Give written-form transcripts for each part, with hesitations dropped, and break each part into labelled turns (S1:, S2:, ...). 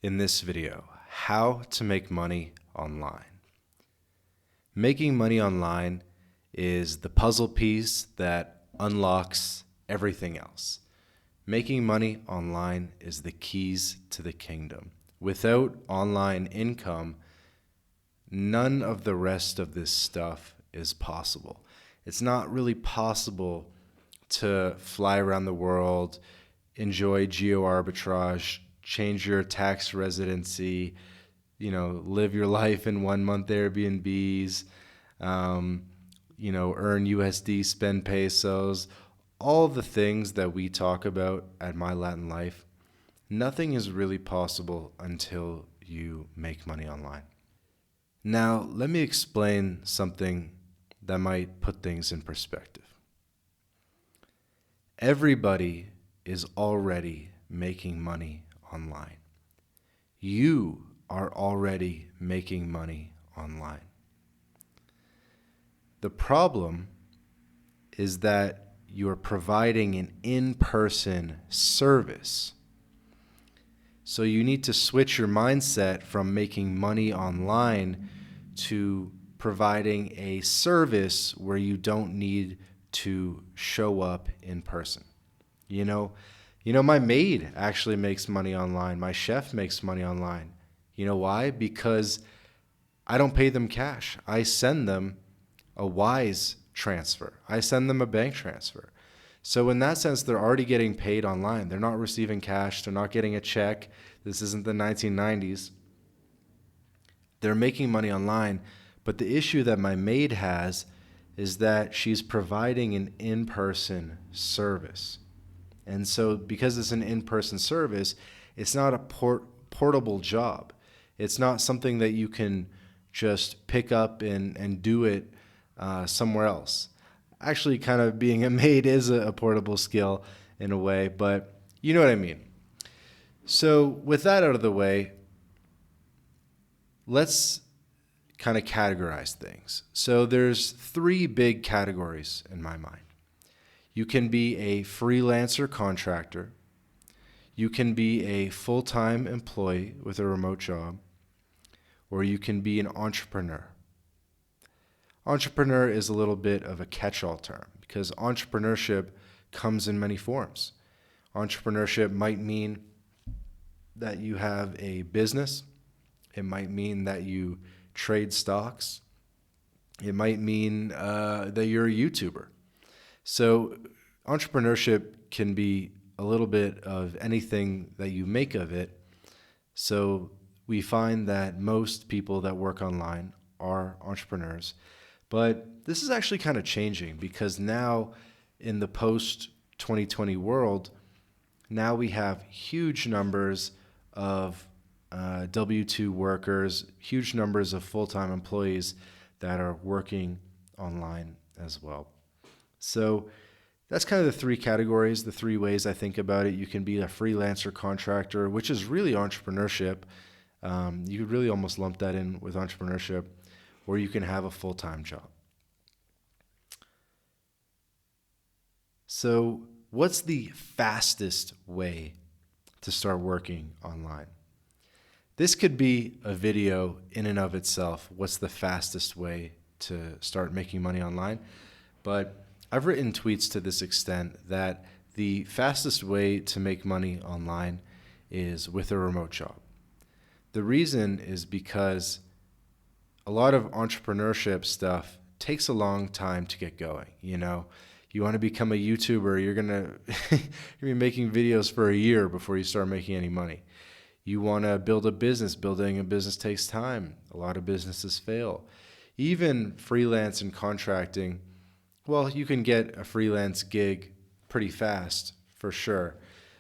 S1: in this video, how to make money online. Making money online is the puzzle piece that unlocks everything else. Making money online is the keys to the kingdom. Without online income, none of the rest of this stuff is possible. It's not really possible to fly around the world, enjoy geo arbitrage, change your tax residency, live your life in 1 month Airbnbs, earn USD, spend pesos, all the things that we talk about at My Latin Life. Nothing is really possible until you make money online. Now, let me explain something that might put things in perspective. Everybody is already making money online. You are already making money online. The problem is that you're providing an in-person service. So you need to switch your mindset from making money online to providing a service where you don't need to show up in person. My maid actually makes money online. My chef makes money online. You know why? Because I don't pay them cash. I send them a Wise transfer. I send them a bank transfer. So in that sense, they're already getting paid online. They're not receiving cash. They're not getting a check. This isn't the 1990s. They're making money online. But the issue that my maid has is that she's providing an in-person service. And so because it's an in-person service, it's not a portable job. It's not something that you can just pick up and do it somewhere else. Actually, kind of being a maid is a portable skill in a way, but you know what I mean. So with that out of the way, let's kind of categorize things. So there's 3 big categories in my mind. You can be a freelancer contractor. You can be a full-time employee with a remote job, or you can be an entrepreneur. Entrepreneur is a little bit of a catch-all term because entrepreneurship comes in many forms. Entrepreneurship might mean that you have a business. It might mean that you trade stocks. It might mean that you're a YouTuber. So entrepreneurship can be a little bit of anything that you make of it. So we find that most people that work online are entrepreneurs. But this is actually kind of changing because now in the post-2020 world, now we have huge numbers of W-2 workers, huge numbers of full-time employees that are working online as well. So that's kind of the 3 categories, the 3 ways I think about it. You can be a freelancer contractor, which is really entrepreneurship. You could really almost lump that in with entrepreneurship, or you can have a full-time job. So what's the fastest way to start working online? This could be a video in and of itself. What's the fastest way to start making money online? But I've written tweets to this extent that the fastest way to make money online is with a remote job. The reason is because a lot of entrepreneurship stuff takes a long time to get going. You want to become a YouTuber, you're gonna be making videos for a year before you start making any money. You want to build a business. Building a business takes time. A lot of businesses fail. Even freelance and contracting, well, you can get a freelance gig pretty fast for sure.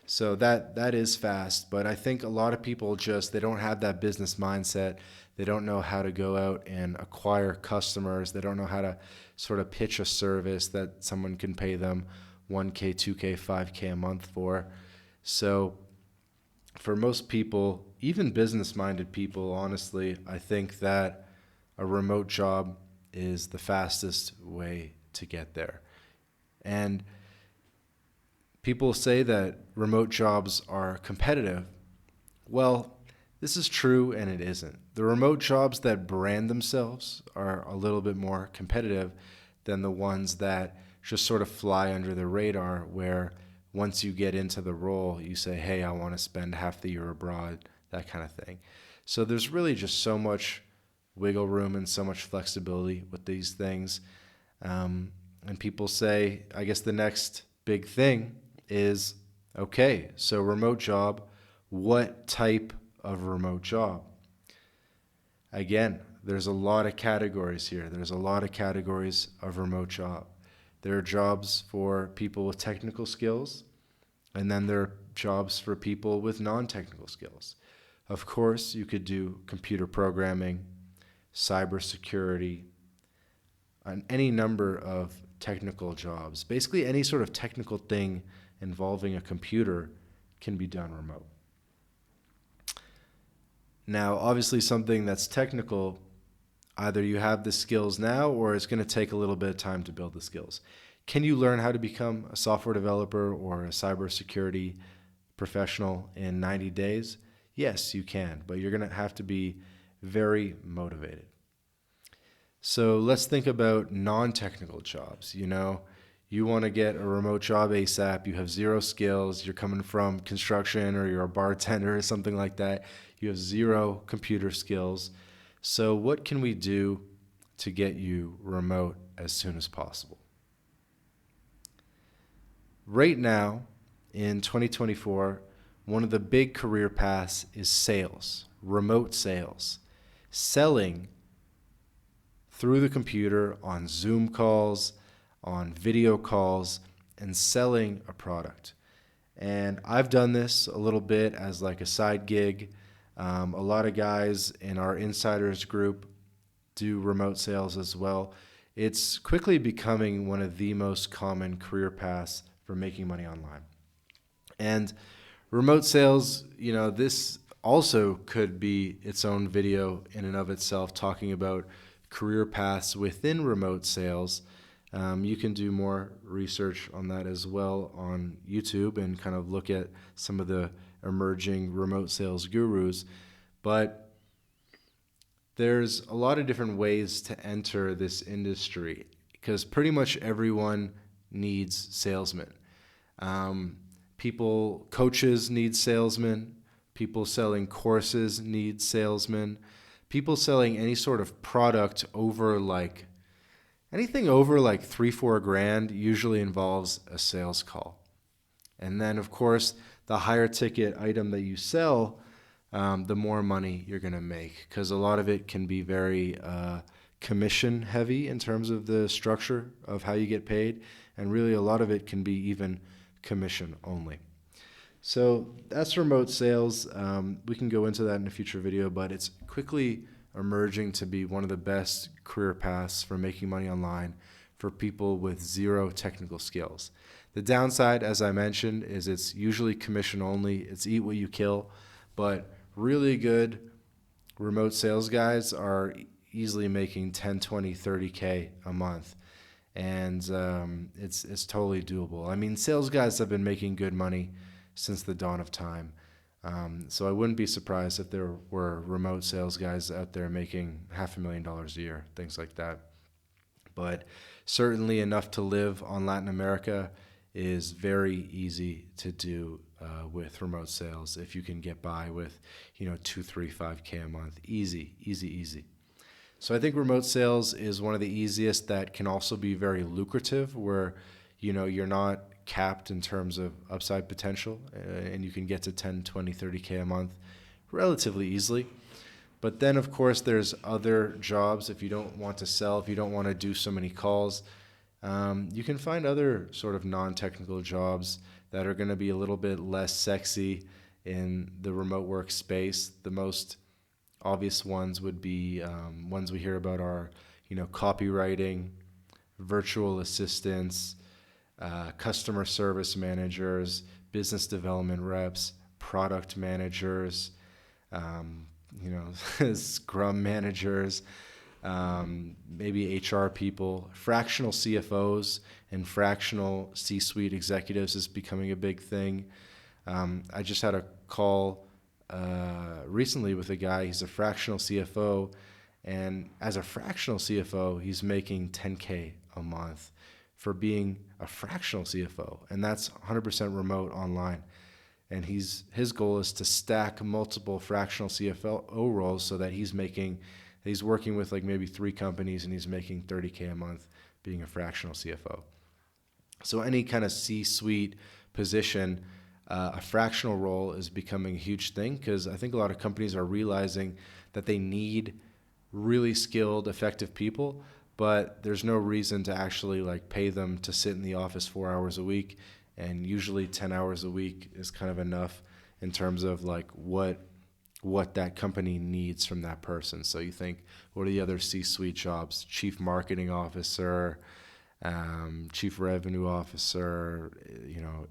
S1: So that is fast, but I think a lot of people they don't have that business mindset. They don't know how to go out and acquire customers. They don't know how to sort of pitch a service that someone can pay them $1K, $2K, $5K a month for. So for most people, even business-minded people, honestly, I think that a remote job is the fastest way to get there. And people say that remote jobs are competitive. Well, This is true and it isn't. The remote jobs that brand themselves are a little bit more competitive than the ones that just sort of fly under the radar, where once you get into the role, you say, hey, I want to spend half the year abroad, that kind of thing. So there's really just so much wiggle room and so much flexibility with these things. And people say, I guess the next big thing is, okay, so remote job, what type of remote job? Again, there's a lot of categories here. There's a lot of categories of remote job. There are jobs for people with technical skills, and then there are jobs for people with non-technical skills. Of course, you could do computer programming, cybersecurity, and any number of technical jobs. Basically, any sort of technical thing involving a computer can be done remote. Now, obviously, something that's technical, either you have the skills now or it's going to take a little bit of time to build the skills. Can you learn how to become a software developer or a cybersecurity professional in 90 days? Yes, you can, but you're going to have to be very motivated. So let's think about non-technical jobs. You want to get a remote job ASAP. You have zero skills. You're coming from construction or you're a bartender or something like that. You have zero computer skills. So what can we do to get you remote as soon as possible? Right now, in 2024, one of the big career paths is sales, remote sales, selling through the computer on Zoom calls, on video calls, and selling a product. And I've done this a little bit as like a side gig. A lot of guys in our insiders group do remote sales as well. It's quickly becoming one of the most common career paths for making money online. And remote sales, this also could be its own video in and of itself, talking about career paths within remote sales. You can do more research on that as well on YouTube and kind of look at some of the emerging remote sales gurus. But there's a lot of different ways to enter this industry because pretty much everyone needs salesmen. Coaches need salesmen. People selling courses need salesmen. People selling any sort of product anything over like $3-4 grand usually involves a sales call. And then, of course, the higher ticket item that you sell, the more money you're going to make, because a lot of it can be very commission heavy in terms of the structure of how you get paid. And really, a lot of it can be even commission only. So that's remote sales. We can go into that in a future video, but it's quickly emerging to be one of the best career paths for making money online for people with zero technical skills. The downside, as I mentioned, is it's usually commission only. It's eat what you kill, but really good remote sales guys are easily making 10, 20, 30K a month. And it's totally doable. I mean, sales guys have been making good money since the dawn of time. So I wouldn't be surprised if there were remote sales guys out there making $500,000 a year, things like that. But certainly enough to live on Latin America is very easy to do with remote sales if you can get by with 2, 3, 5K a month. Easy. So I think remote sales is one of the easiest that can also be very lucrative, where you're not capped in terms of upside potential, and you can get to 10, 20, 30K a month relatively easily. But then, of course, there's other jobs. If you don't want to sell, if you don't want to do so many calls, you can find other sort of non-technical jobs that are going to be a little bit less sexy in the remote work space. The most obvious ones would be ones we hear about are, copywriting, virtual assistants, customer service managers, business development reps, product managers, Scrum managers, maybe HR people. Fractional CFOs and fractional C-suite executives is becoming a big thing. I just had a call recently with a guy. He's a fractional CFO, and as a fractional CFO, he's making 10K a month for being a fractional CFO, and that's 100% remote online. And his goal is to stack multiple fractional CFO roles so that he's working with like maybe 3 companies and he's making 30K a month being a fractional CFO. So any kind of C-suite position, a fractional role is becoming a huge thing, because I think a lot of companies are realizing that they need really skilled, effective people, but there's no reason to actually like pay them to sit in the office 4 hours a week. And usually 10 hours a week is kind of enough in terms of like what that company needs from that person. So you think, what are the other C-suite jobs? Chief marketing officer, chief revenue officer,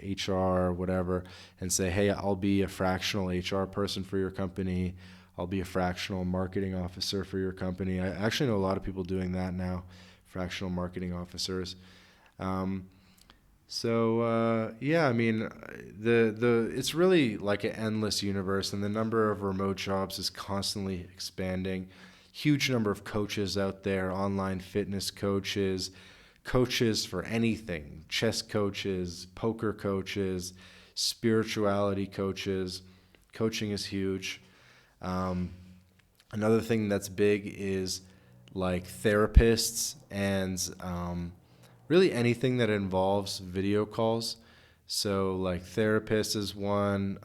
S1: HR, whatever, and say, hey, I'll be a fractional HR person for your company. I'll be a fractional marketing officer for your company. I actually know a lot of people doing that now, fractional marketing officers. Yeah, I mean, it's really like an endless universe, and the number of remote jobs is constantly expanding. Huge number of coaches out there, online fitness coaches, coaches for anything, chess coaches, poker coaches, spirituality coaches. Coaching is huge. Another thing that's big is like therapists and really anything that involves video calls. So like therapists is one.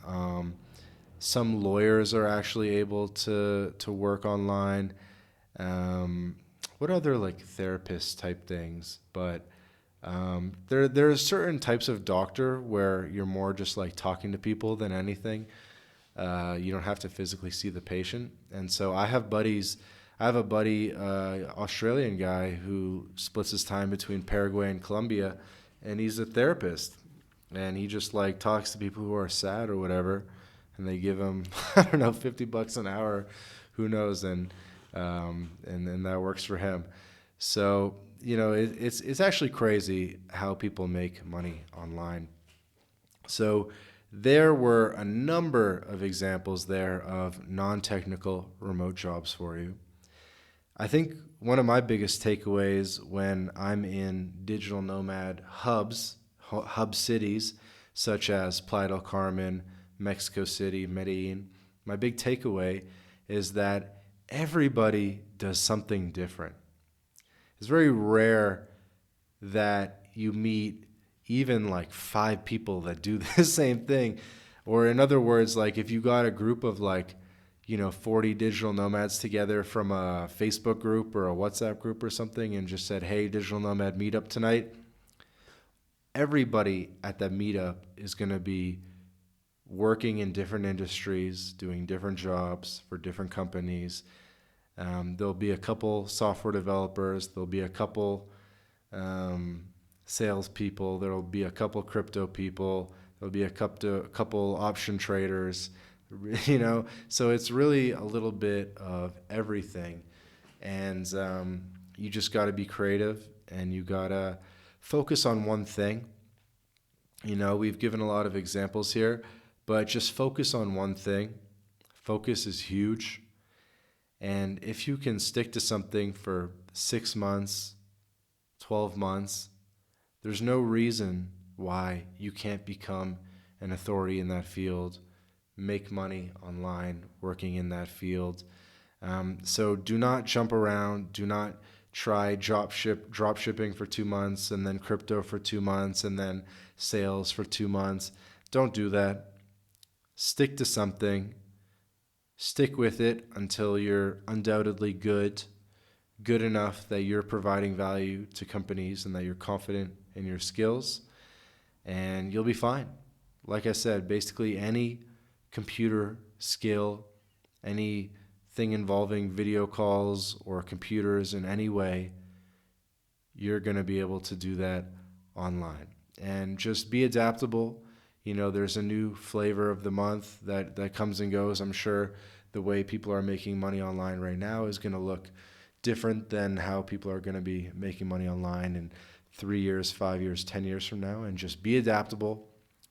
S1: Some lawyers are actually able to work online. What other like therapist type things? But there are certain types of doctor where you're more just like talking to people than anything. You don't have to physically see the patient. And so I have a buddy, Australian guy, who splits his time between Paraguay and Colombia, and he's a therapist. And he just like talks to people who are sad or whatever, and they give him, I don't know, $50 an hour, who knows, and that works for him. So it's actually crazy how people make money online. So there were a number of examples there of non-technical remote jobs for you. I think one of my biggest takeaways when I'm in digital nomad hub cities such as Playa del Carmen, Mexico City, Medellin, my big takeaway is that everybody does something different. It's very rare that you meet even like 5 people that do the same thing. Or in other words, like if you got a group of like 40 digital nomads together from a Facebook group or a WhatsApp group or something and just said, hey, digital nomad meetup tonight, everybody at that meetup is going to be working in different industries, doing different jobs for different companies. There'll be a couple software developers, there'll be a couple salespeople, there'll be a couple crypto people, there'll be a couple option traders, so it's really a little bit of everything. And you just got to be creative, and you got to focus on one thing. We've given a lot of examples here, but just focus on one thing. Focus is huge. And if you can stick to something for 6 months, 12 months, there's no reason why you can't become an authority in that field, make money online working in that field. So do not jump around. Do not try drop shipping for 2 months and then crypto for 2 months and then sales for 2 months. Don't do that. Stick to something. Stick with it until you're undoubtedly good enough that you're providing value to companies and that you're confident in your skills, and you'll be fine. Like I said, basically any computer skill, anything involving video calls or computers in any way, you're going to be able to do that online. And just be adaptable. There's a new flavor of the month that comes and goes. I'm sure the way people are making money online right now is going to look different than how people are going to be making money online in 3 years, 5 years, 10 years from now. And just be adaptable.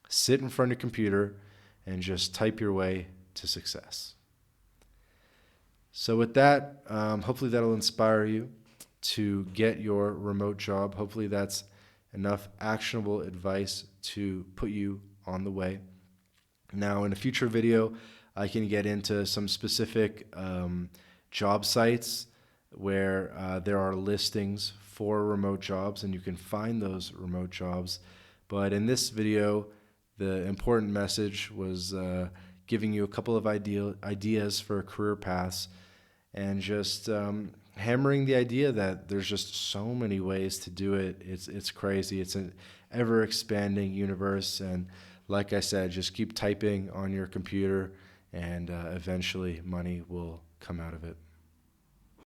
S1: Sit in front of a computer and just type your way to success. So with that, hopefully that'll inspire you to get your remote job. Hopefully that's enough actionable advice to put you on the way. Now, in a future video, I can get into some specific job sites where there are listings for remote jobs, and you can find those remote jobs. But in this video, the important message was giving you a couple of ideas for career paths, and just hammering the idea that there's just so many ways to do it. It's crazy. It's an ever-expanding universe, and like I said, just keep typing on your computer, and eventually money will come out of it.